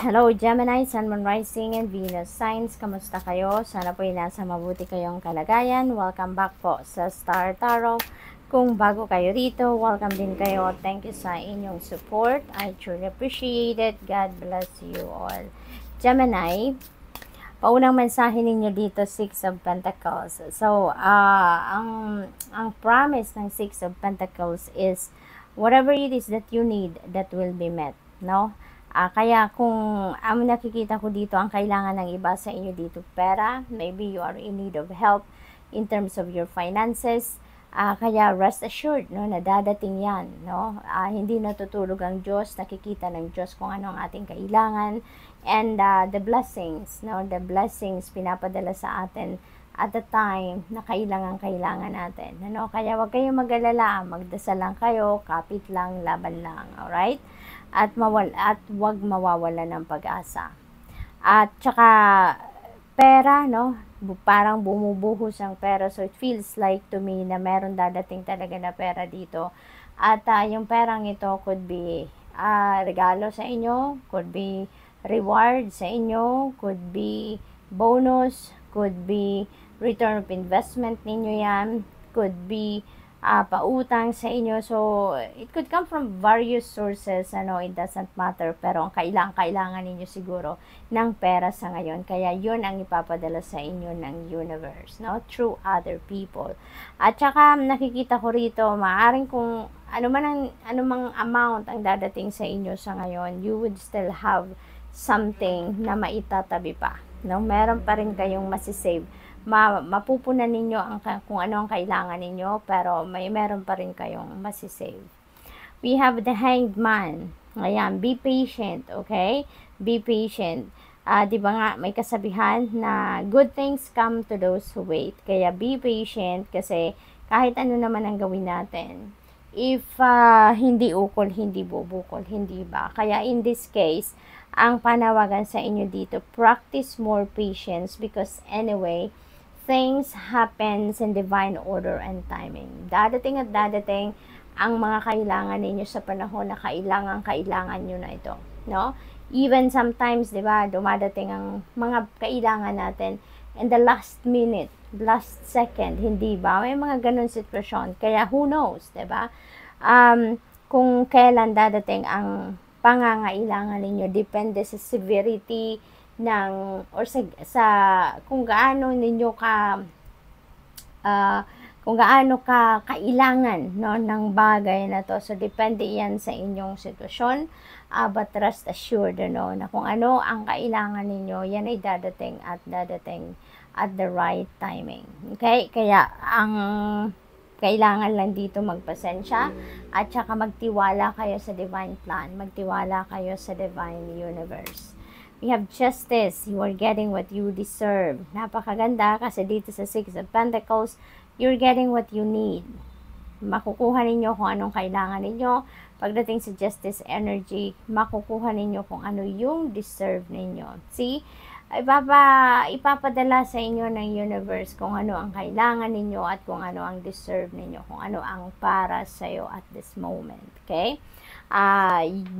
Hello Gemini, Sun, Moon, Rising, and Venus signs. Kamusta kayo? Sana po ay nasa mabuti kayong kalagayan. Welcome back po sa Star Tarot. Kung bago kayo rito, welcome din kayo. Thank you sa inyong support. I truly appreciate it. God bless you all. Gemini, paunang mensahe ninyo dito, Six of Pentacles. So, ang promise ng Six of Pentacles is whatever it is that you need, that will be met. No? Kaya kung nakikita ko dito, ang kailangan ng iba sa inyo dito, pera, maybe you are in need of help in terms of your finances, kaya rest assured, no, na dadating yan, no? Hindi natutulog ang Diyos, nakikita ng Diyos kung ano ang ating kailangan, and the blessings, no, the blessings pinapadala sa atin at the time na kailangan natin, no? Kaya wag kayong mag-alala, magdasal lang kayo, kapit lang, laban lang, alright? At wag mawawala ng pag-asa. At saka pera, no? Parang bumubuhos ang pera, so it feels like to me na meron dadating talaga na pera dito. At yung perang ito could be regalo sa inyo, could be reward sa inyo, could be bonus, could be return of investment ninyo yan, could be pautang sa inyo. So it could come from various sources, it doesn't matter, pero ang kailangan ninyo siguro ng pera sa ngayon, kaya yun ang ipapadala sa inyo ng universe, no, through other people. At saka nakikita ko rito, maaring kung anumang amount ang dadating sa inyo sa ngayon, you would still have something na maitatabi pa, no? Meron pa rin kayong masisave, mapupunan ninyo kung ano ang kailangan ninyo, pero meron pa rin kayong masisave. We have the Hanged Man. Ayan, be patient, okay? Be patient. Di ba nga, may kasabihan na good things come to those who wait. Kaya be patient, kasi kahit ano naman ang gawin natin, if hindi ukol, hindi bubukol, hindi ba? Kaya in this case, ang panawagan sa inyo dito, practice more patience, because anyway, things happens in divine order and timing. Dadating at dadating ang mga kailangan ninyo sa panahon na kailangan nyo na ito, no? Even sometimes, di ba, dumadating ang mga kailangan natin in the last minute, last second, hindi ba? May mga ganun sitwasyon. Kaya who knows, di ba? Kung kailan dadating ang pangangailangan ninyo, depende sa severity or sa kung gaano ninyo kailangan, no, ng bagay na to. So depende yan sa inyong sitwasyon, but rest assured, no, na kung ano ang kailangan ninyo, yan ay dadating at the right timing. Okay, kaya ang kailangan lang dito magpasensya, at saka magtiwala kayo sa divine plan, magtiwala kayo sa divine universe. We have justice. You are getting what you deserve. Napakaganda kasi dito sa Six of Pentacles, you're getting what you need. Makukuha ninyo kung anong kailangan ninyo. Pagdating sa justice energy, makukuha ninyo kung ano yung deserve ninyo. See? Ipapadala sa inyo ng universe kung ano ang kailangan ninyo at kung ano ang deserve ninyo, kung ano ang para sa'yo at this moment. Okay?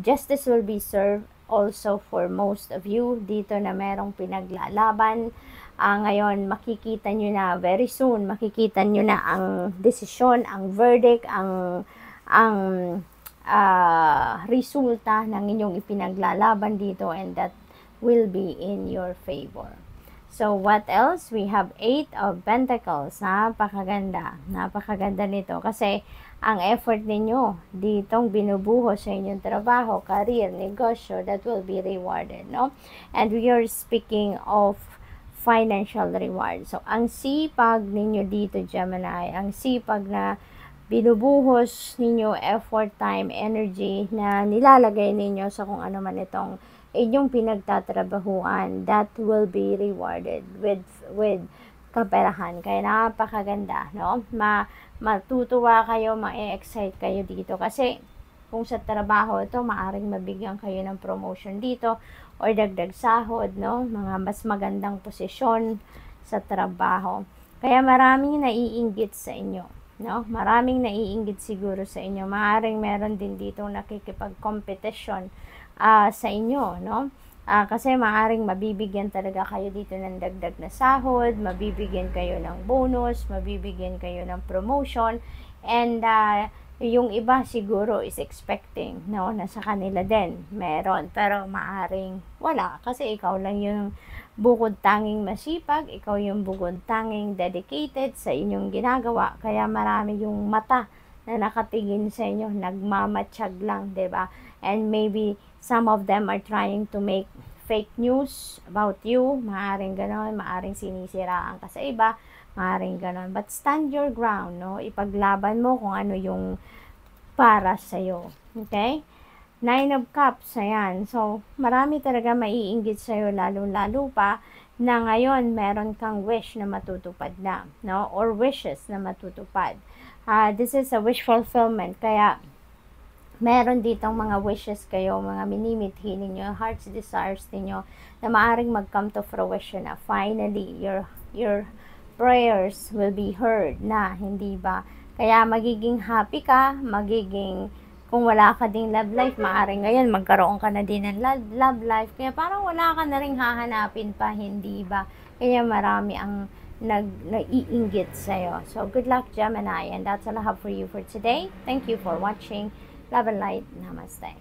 Justice will be served also for most of you dito na merong pinaglalaban. Ngayon, makikita nyo na very soon, makikita nyo na ang desisyon, ang verdict, ang resulta ng inyong ipinaglalaban dito, and that will be in your favor. So, what else? We have Eight of Pentacles. Napakaganda nito kasi ang effort ninyo ditong binubuhos sa inyong trabaho, career, negosyo, that will be rewarded, no? And we are speaking of financial reward. So, ang sipag ninyo dito, Gemini, ang sipag na binubuhos ninyo, effort, time, energy na nilalagay ninyo sa kung ano man itong inyong pinagtatrabahuan, that will be rewarded with kaperahan. Kaya napakaganda, no? Matutuwa kayo, ma-excite kayo dito kasi kung sa trabaho ito, maaring mabigyan kayo ng promotion dito or dagdag sahod, no? Mga mas magandang posisyon sa trabaho. Kaya maraming naiinggit sa inyo, no? Maraming naiinggit siguro sa inyo. Maaring meron din dito nakikipag-competition sa inyo, no? Kasi maaring mabibigyan talaga kayo dito ng dagdag na sahod, mabibigyan kayo ng bonus, mabibigyan kayo ng promotion, and yung iba siguro is expecting, no, na sa kanila din meron, pero maaring wala kasi ikaw lang yung bukod tanging masipag, ikaw yung bukod tanging dedicated sa inyong ginagawa, kaya marami yung mata na nakatingin sa inyo, nagmamatsyag lang, 'di ba? And maybe some of them are trying to make fake news about you. Maaring ganon, maaring sinisiraan ka sa iba, maaring ganon. But stand your ground, no? Ipaglaban mo kung ano yung para sa'yo. Okay? 9 of Cups, ayan. So, marami talaga maiinggit sa'yo, lalo-lalo pa na ngayon meron kang wish na matutupad na, no? Or wishes na matutupad. This is a wish fulfillment, kaya meron ditong mga wishes kayo, mga minimithi ninyo, heart's desires ninyo, na maaring mag-come to fruition na finally, your prayers will be heard na, hindi ba? Kaya magiging happy ka, kung wala ka ding love life, maaring ngayon magkaroon ka na din ng love life, kaya parang wala ka na ring hahanapin pa, hindi ba? Kaya marami ang naiinggit sa'yo. So, good luck, Gemini, and that's all I have for you for today. Thank you for watching. Love and light. Namaste.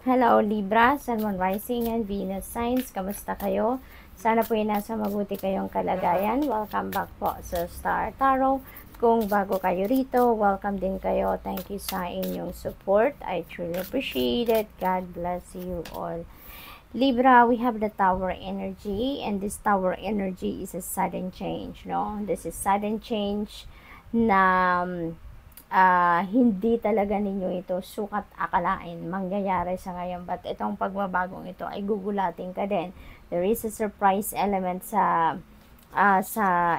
Hello, Libra, Sun, Moon, Rising, and Venus signs. Kamusta kayo? Sana po yung nasa mabuti kayong kalagayan. Welcome back po sa Star Tarot. Kung bago kayo rito, welcome din kayo. Thank you sa inyong support. I truly appreciate it. God bless you all. Libra, we have the Tower energy, and this Tower energy is a sudden change, no? This is sudden change na hindi talaga ninyo ito sukat akalain mangyayari sa ngayon, but itong pagbabagong ito ay gugulatin ka din. There is a surprise element sa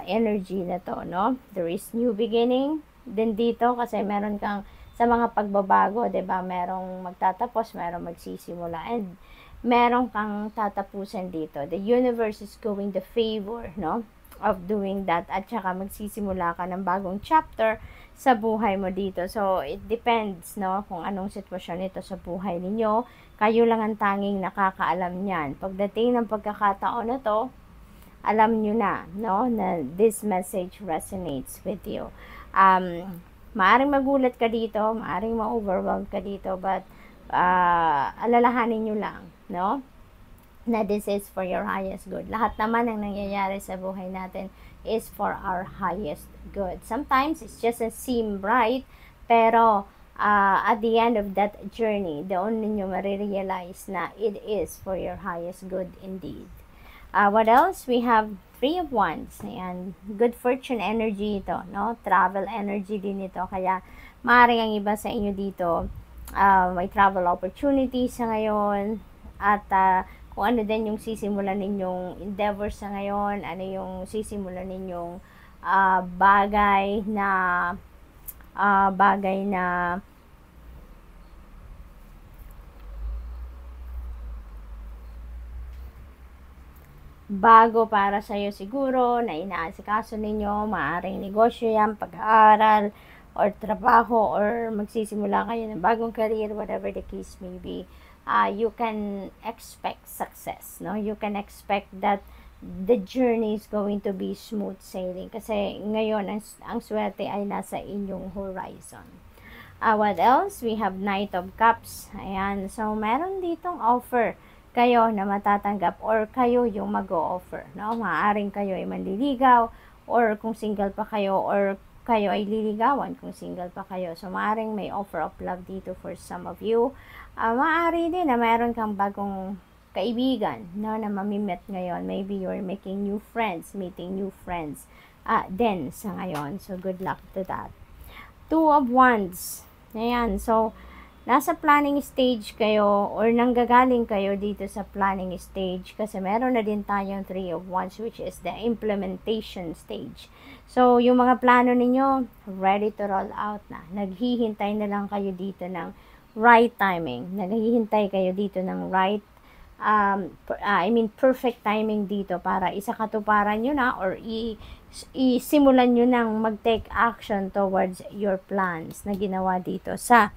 energy na to, no? There is new beginning din dito kasi meron kang sa mga pagbabago, 'di ba? Merong magtatapos, merong magsisimula, and meron kang tatapusin dito. The universe is going to favor, no, of doing that, at saka magsisimula ka ng bagong chapter sa buhay mo dito. So, it depends, no, kung anong sitwasyon ito sa buhay ninyo. Kayo lang ang tanging nakakaalam niyan. Pagdating ng pagkakataon na to, alam nyo na, no, na this message resonates with you. Maaring magulat ka dito, maaring ma-overwhelmed ka dito, but alalahanin nyo lang, no, na this is for your highest good. Lahat naman ng nangyayari sa buhay natin is for our highest good. Sometimes it's just a seem bright, pero at the end of that journey, doon ninyo marirealize na it is for your highest good indeed. What else? We have 3 of Wands. Ayan, good fortune energy ito, no? Travel energy din ito. Kaya maaaring ang iba sa inyo dito, may travel opportunities sa ngayon, at kung ano din yung sisimulan ninyong endeavors sa ngayon, ano yung sisimulan ninyong bagay na bago para sa'yo siguro, na inaasikaso ninyo, maaaring negosyo yan, pag-aaral, or trabaho, or magsisimula kayo ng bagong career, whatever the case may be. You can expect success, no? You can expect that the journey is going to be smooth sailing kasi ngayon ang swerte ay nasa inyong horizon. What else? We have Knight of Cups. Ayan, so meron ditong offer kayo na matatanggap, or kayo yung mag-o-offer, no? Maaaring kayo ay manliligaw, or kung single pa kayo, or kayo ay liligawan kung single pa kayo. So, maaaring may offer of love dito for some of you. Maaari din na mayroon kang bagong kaibigan, no, na mamimit ngayon. Maybe you're making new friends, meeting new friends then sa ngayon. So, good luck to that. 2 of Wands. Ayan, so, nasa planning stage kayo, or nanggagaling kayo dito sa planning stage, kasi meron na din tayong 3 of Wands, which is the implementation stage. So, yung mga plano ninyo, ready to roll out na. Naghihintay na lang kayo dito ng right timing. Naghihintay kayo dito ng right, perfect timing dito para isakatuparan nyo na, or isimulan nyo nang mag-take action towards your plans na ginawa dito sa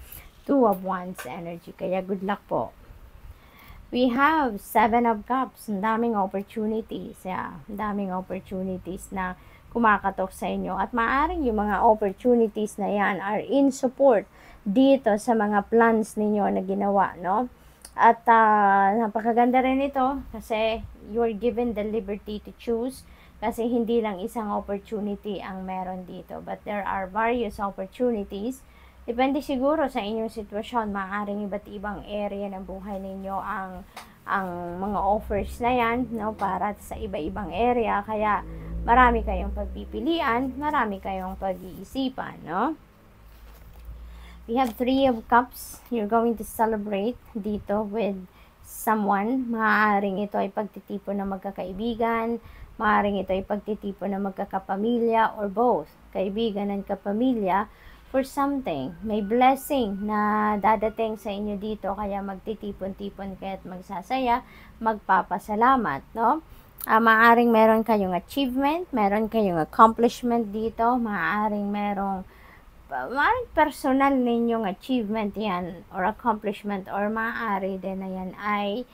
2 of Wands energy. Kaya good luck po. We have Seven of Cups. Ang daming opportunities. Yeah, ang daming opportunities na kumakatok sa inyo. At maaaring yung mga opportunities na yan are in support dito sa mga plans ninyo na ginawa, no? At napakaganda rin ito kasi you're given the liberty to choose kasi hindi lang isang opportunity ang meron dito. But there are various opportunities. Depende siguro sa inyong sitwasyon. Maaaring iba't ibang area ng buhay ninyo ang mga offers na yan, no, para sa iba-ibang area. Kaya marami kayong pagpipilian, marami kayong pag-iisipan, no? We have Three of Cups. You're going to celebrate dito with someone. Maaaring ito ay pagtitipon ng magkakaibigan. Maaaring ito ay pagtitipon ng magkakapamilya or both. Kaibigan and kapamilya for something. May blessing na dadating sa inyo dito. Kaya magtitipon-tipon kayo at magsasaya. Magpapasalamat, no? Maaaring meron kayong achievement. Meron kayong accomplishment dito. Maaaring merong personal ninyong achievement yan or accomplishment or maaari din na yan ay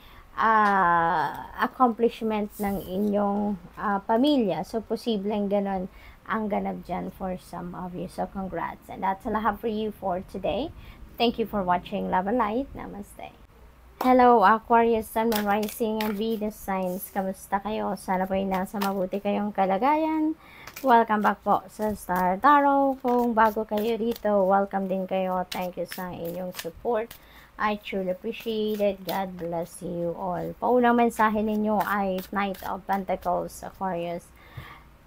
accomplishment ng inyong pamilya. So, posibleng ganon ang ganap dyan for some of you. So, congrats. And that's all I have for you for today. Thank you for watching. Love and light. Namaste. Hello, Aquarius, Sun, Moon, Rising, and Venus signs. Kamusta kayo? Sana po ay nasa mabuti kayong kalagayan. Welcome back po sa Star Tarot. Kung bago kayo rito, welcome din kayo. Thank you sa inyong support. I truly appreciate it. God bless you all. Paunang mensahe ninyo ay Knight of Pentacles, Aquarius.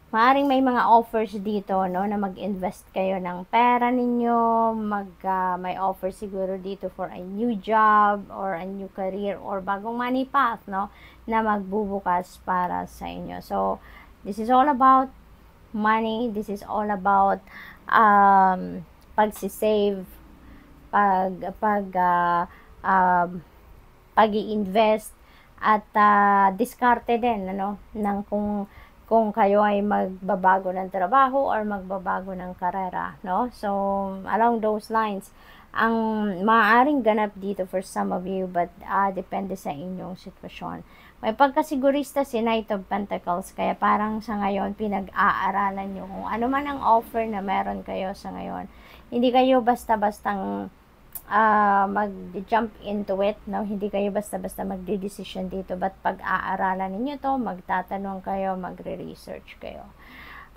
Maaring may mga offers dito, no, na mag-invest kayo ng pera ninyo, may offer siguro dito for a new job or a new career or bagong money path, no, na magbubukas para sa inyo. So, this is all about money. This is all about pagsisave, pag-i-invest at diskarte din, ano, ng kung kayo ay magbabago ng trabaho or magbabago ng karera, no? So, along those lines, ang maaaring ganap dito for some of you, but depende sa inyong sitwasyon. May pagkasigurista si Knight of Pentacles, kaya parang sa ngayon, pinag-aaralan nyo kung ano man ang offer na meron kayo sa ngayon. Hindi kayo basta-bastang mag-jump into it, no? Hindi kayo basta-basta magde-decision dito, but pag-aaralan ninyo to, magtatanong kayo, magre-research kayo.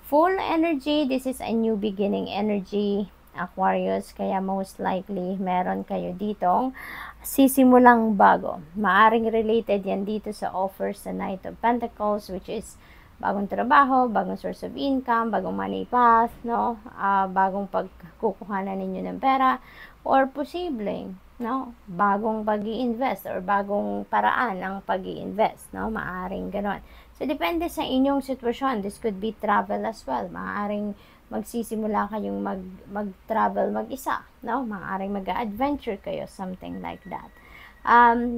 Full energy, this is a new beginning energy, Aquarius, kaya most likely meron kayo ditong sisimulang bago. Maaring related yan dito sa offers sa Knight of Pentacles, which is bagong trabaho, bagong source of income, bagong money path, no? Bagong pagkukuhanan ninyo ng pera, or posibleng, no, bagong pag-i-invest or bagong paraan ng pag-i-invest, no? Maaring ganon. So, depende sa inyong sitwasyon. This could be travel as well. Maaring magsisimula kayong mag-travel mag-isa, no? Maaring mag-adventure kayo, something like that.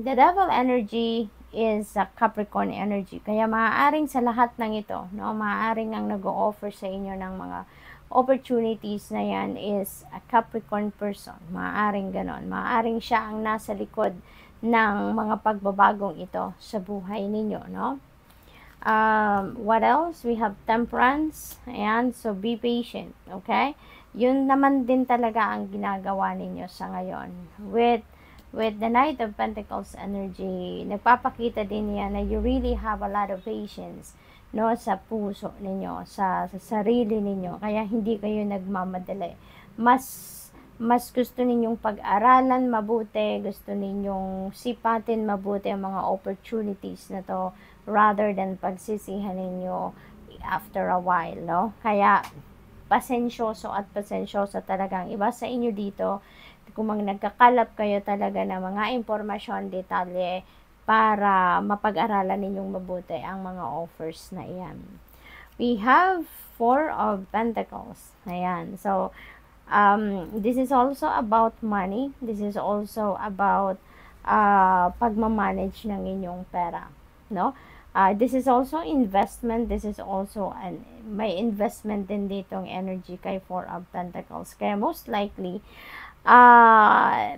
The devil energy is a Capricorn energy. Kaya maaaring sa lahat ng ito, no, maaaring ang nag-o-offer sa inyo ng mga opportunities na yan is a Capricorn person. Maaaring ganon. Maaaring siya ang nasa likod ng mga pagbabagong ito sa buhay ninyo, no? What else? We have Temperance. Ayan, so be patient, okay? Yun naman din talaga ang ginagawa ninyo sa ngayon. With the Knight of Pentacles energy, nagpapakita din yan na you really have a lot of patience, no, sa puso ninyo, sa sarili ninyo. Kaya hindi kayo nagmamadali. Mas gusto ninyong pag-aralan mabuti, gusto ninyong sipatin mabuti ang mga opportunities na to rather than pagsisihan ninyo after a while, no? Kaya pasensyoso at pasensyosa talagang iba sa inyo dito. Kung nagkakalap kayo talaga ng mga impormasyon, detalye, para mapag-aralan ninyong mabuti ang mga offers na iyan. We have Four of Pentacles. Ayan. So, this is also about money. This is also about pagmamanage ng inyong pera. No? This is also investment. This is also may investment din ditong energy kay Four of Pentacles. Kaya most likely,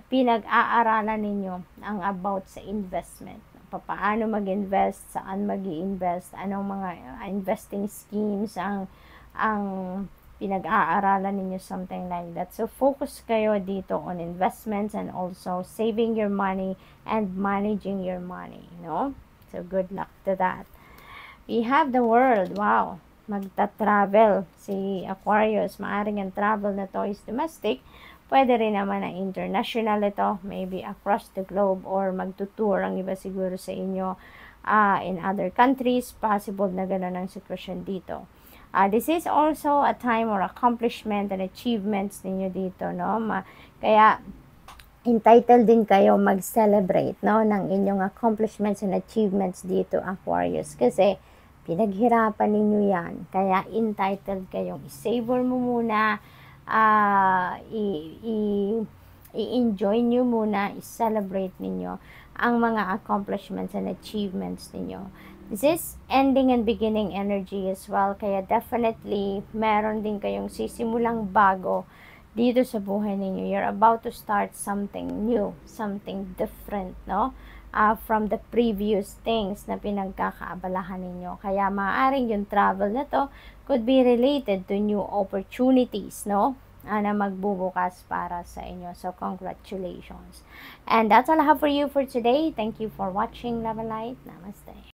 pinag-aaralan ninyo ang about sa investment, paano mag-invest, saan mag-i-invest, anong mga investing schemes ang pinag-aaralan ninyo, something like that. So, focus kayo dito on investments and also saving your money and managing your money, no? So, good luck to that. We have the world. Wow. Magta-travel si Aquarius. Maaring ang travel na to is domestic. Pwede rin naman na international ito. Maybe across the globe or magtutour ang iba siguro sa inyo in other countries. Possible na gano'n ang sitwasyon dito. This is also a time or accomplishment and achievements ninyo dito, no? Kaya, entitled din kayo mag-celebrate, no, ng inyong accomplishments and achievements dito, Aquarius. Kasi, pinaghirapan ninyo yan. Kaya, entitled kayong i-savor mo muna, i-enjoy nyo muna, i-celebrate ninyo ang mga accomplishments and achievements ninyo. This is ending and beginning energy as well. Kaya definitely, meron din kayong sisimulang bago dito sa buhay ninyo. You're about to start something new, something different, no? From the previous things na pinagkakaabalahan ninyo. Kaya maaaring yung travel na to could be related to new opportunities, no? Na magbubukas para sa inyo. So, congratulations. And that's all I have for you for today. Thank you for watching. Love and light. Namaste.